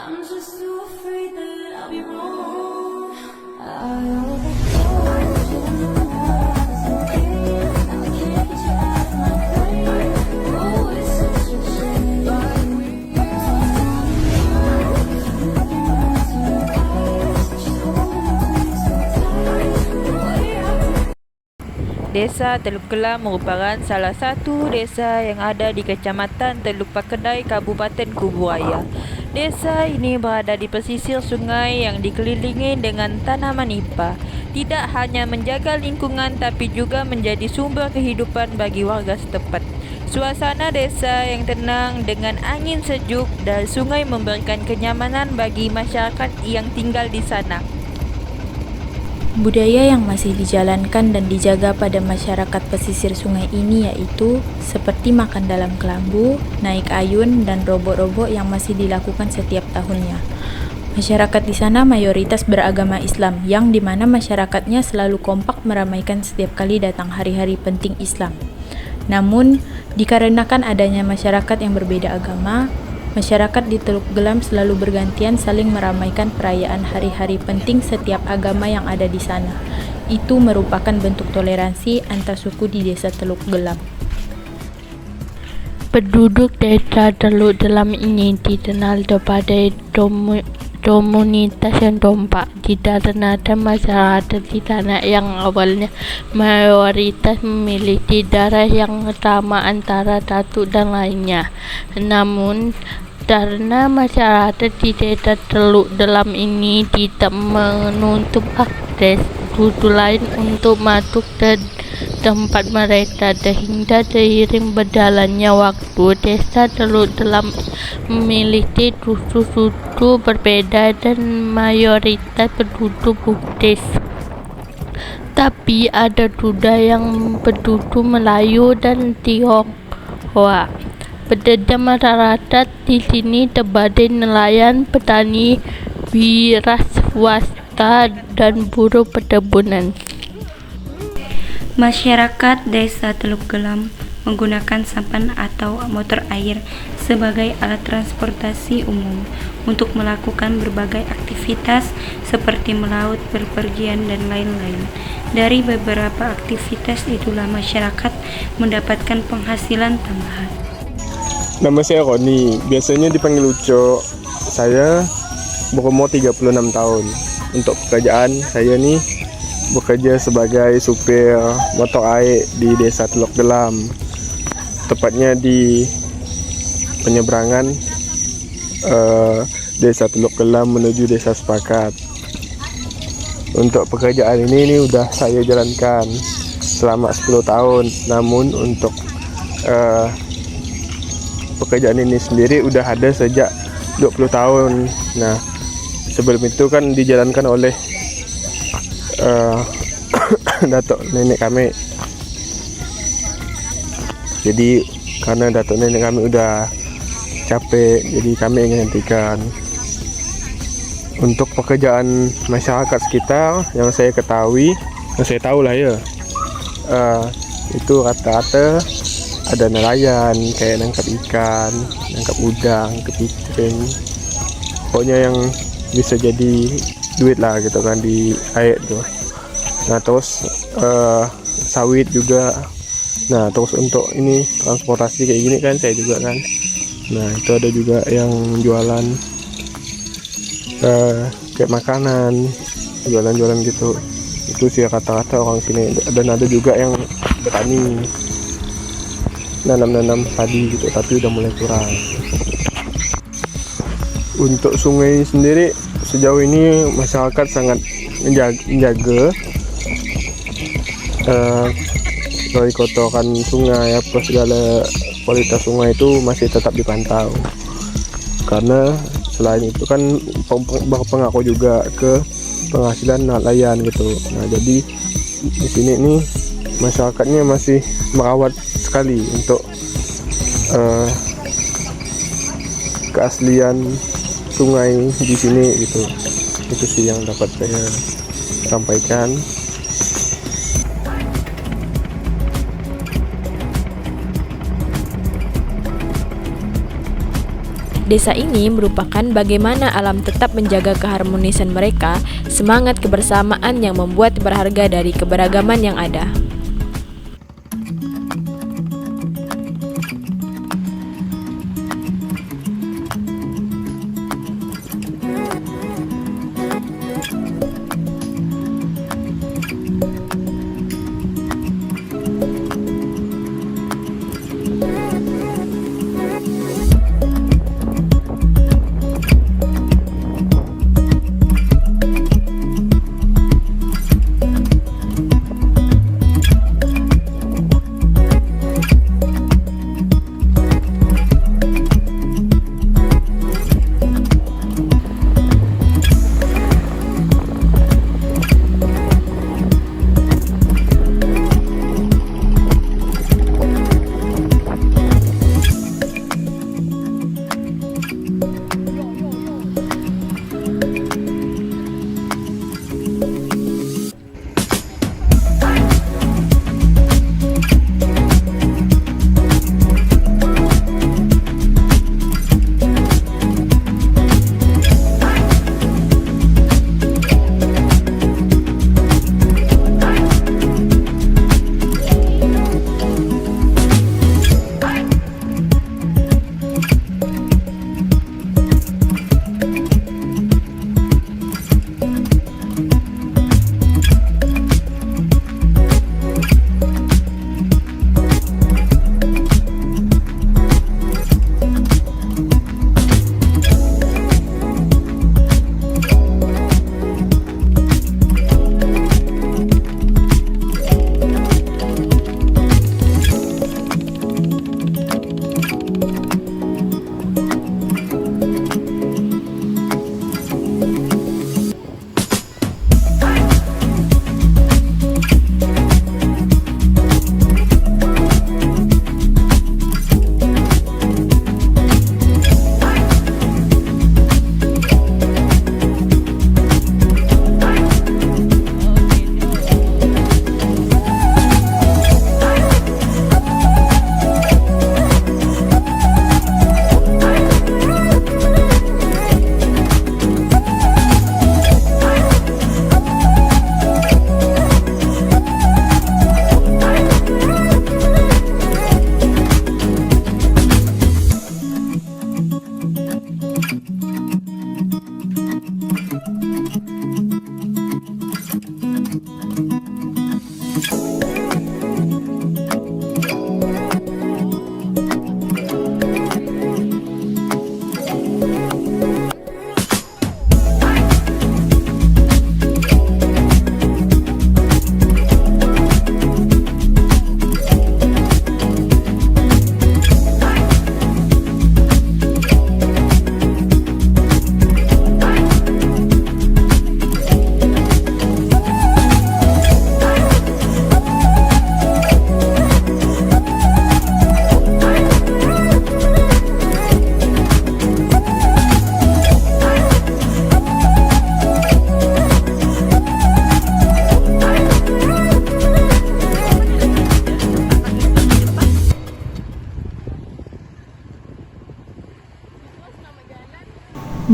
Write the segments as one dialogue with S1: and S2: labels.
S1: I'm just too afraid that I'll be wrong. I overthought you was okay. Now I can't get you out of my brain. Oh, it's such a shame.
S2: Desa Teluk Gelam merupakan salah satu desa yang ada di Kecamatan Teluk Pakedai, Kabupaten Kuburaya. Desa ini berada di pesisir sungai yang dikelilingi dengan tanaman nipah. Tidak hanya menjaga lingkungan tapi juga menjadi sumber kehidupan bagi warga setempat. Suasana desa yang tenang dengan angin sejuk dan sungai memberikan kenyamanan bagi masyarakat yang tinggal di sana.
S3: Budaya yang masih dijalankan dan dijaga pada masyarakat pesisir sungai ini yaitu seperti makan dalam kelambu, naik ayun, dan robok-robok yang masih dilakukan setiap tahunnya. Masyarakat di sana mayoritas beragama Islam, yang dimana masyarakatnya selalu kompak meramaikan setiap kali datang hari-hari penting Islam. Namun, dikarenakan adanya masyarakat yang berbeda agama, masyarakat di Teluk Gelam selalu bergantian saling meramaikan perayaan hari-hari penting setiap agama yang ada di sana. Itu merupakan bentuk toleransi antar suku di desa Teluk Gelam.
S4: Penduduk desa Teluk Gelam ini dikenal sebagai komunitas yang kompak. Dikarenakan masyarakat di sana yang awalnya mayoritas memiliki darah yang sama antara satu dan lainnya. Namun karena masyarakat di desa Teluk Gelam ini tidak menutup akses suku lain untuk masuk ke tempat mereka, sehingga seiring berjalannya waktu, desa Teluk Gelam memiliki suku-suku berbeda dan mayoritas penduduk Buddhis. Tapi ada juga yang penduduk Melayu dan Tionghoa. Pekerja masyarakat di sini sebagai nelayan, petani, wiraswasta, dan buruh perkebunan.
S5: Masyarakat desa Teluk Gelam menggunakan sampan atau motor air sebagai alat transportasi umum untuk melakukan berbagai aktivitas seperti melaut, berpergian, dan lain-lain. Dari beberapa aktivitas itulah masyarakat mendapatkan penghasilan tambahan.
S6: Nama saya Roni, biasanya dipanggil Uco. Saya berumur 36 tahun. Untuk pekerjaan saya nih bekerja sebagai supir motor air di desa Teluk Gelam. Tepatnya di penyeberangan desa Teluk Gelam menuju desa Sepakat. Untuk pekerjaan ini udah saya jalankan selama 10 tahun. Namun untuk pekerjaan ini sendiri udah ada sejak 20 tahun. Nah, sebelum itu kan dijalankan oleh datuk nenek kami. Jadi karena datuk nenek kami udah capek, jadi kami ingin hentikan. Untuk pekerjaan masyarakat sekitar yang saya ketahui, yang saya tahu lah ya, itu rata-rata ada nelayan kayak nangkap ikan, nangkap udang, kepiting, pokoknya yang bisa jadi duit lah gitu kan di air tuh. Nah terus sawit juga. Nah terus untuk ini transportasi kayak gini kan saya juga kan. Nah itu ada juga yang jualan kayak makanan, jualan-jualan gitu. Itu sih rata-rata orang sini. Dan ada juga yang bertani, nanam-nanam padi gitu, tapi udah mulai kurang. Untuk sungai sendiri sejauh ini masyarakat sangat menjaga dari kotoran sungai, apa segala kualitas sungai itu masih tetap dipantau. Karena selain itu kan berpengaruh juga ke penghasilan nelayan gitu. Nah jadi di sini nih masyarakatnya masih merawat sekali untuk keaslian sungai di sini gitu. Itu sih yang dapat saya sampaikan.
S3: Desa ini merupakan bagaimana alam tetap menjaga keharmonisan mereka, semangat kebersamaan yang membuat berharga dari keberagaman yang ada.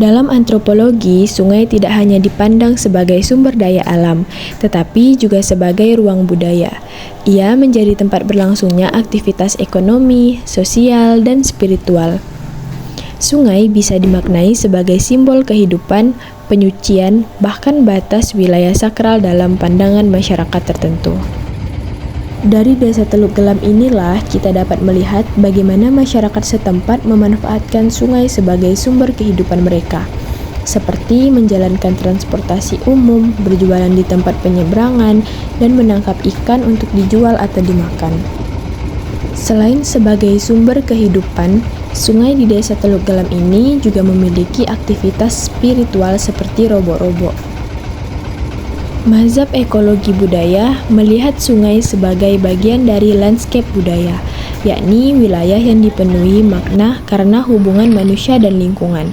S3: Dalam antropologi, sungai tidak hanya dipandang sebagai sumber daya alam, tetapi juga sebagai ruang budaya. Ia menjadi tempat berlangsungnya aktivitas ekonomi, sosial, dan spiritual. Sungai bisa dimaknai sebagai simbol kehidupan, penyucian, bahkan batas wilayah sakral dalam pandangan masyarakat tertentu. Dari Desa Teluk Gelam inilah kita dapat melihat bagaimana masyarakat setempat memanfaatkan sungai sebagai sumber kehidupan mereka, seperti menjalankan transportasi umum, berjualan di tempat penyeberangan, dan menangkap ikan untuk dijual atau dimakan. Selain sebagai sumber kehidupan, sungai di Desa Teluk Gelam ini juga memiliki aktivitas spiritual seperti robo-robo. Mazhab ekologi budaya melihat sungai sebagai bagian dari landscape budaya, yakni wilayah yang dipenuhi makna karena hubungan manusia dan lingkungan.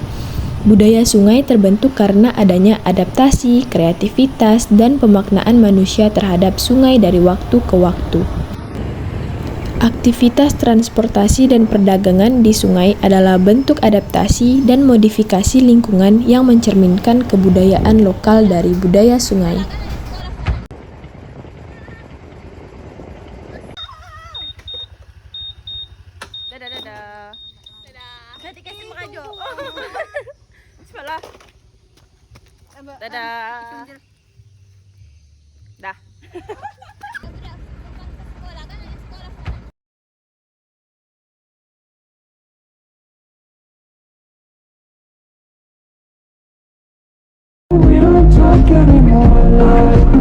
S3: Budaya sungai terbentuk karena adanya adaptasi, kreativitas, dan pemaknaan manusia terhadap sungai dari waktu ke waktu. Aktivitas transportasi dan perdagangan di sungai adalah bentuk adaptasi dan modifikasi lingkungan yang mencerminkan kebudayaan lokal dari budaya sungai.
S2: Dadah. Nanti kasih mengajo. Bismillah. Dadah. Dah.
S7: We don't talk anymore like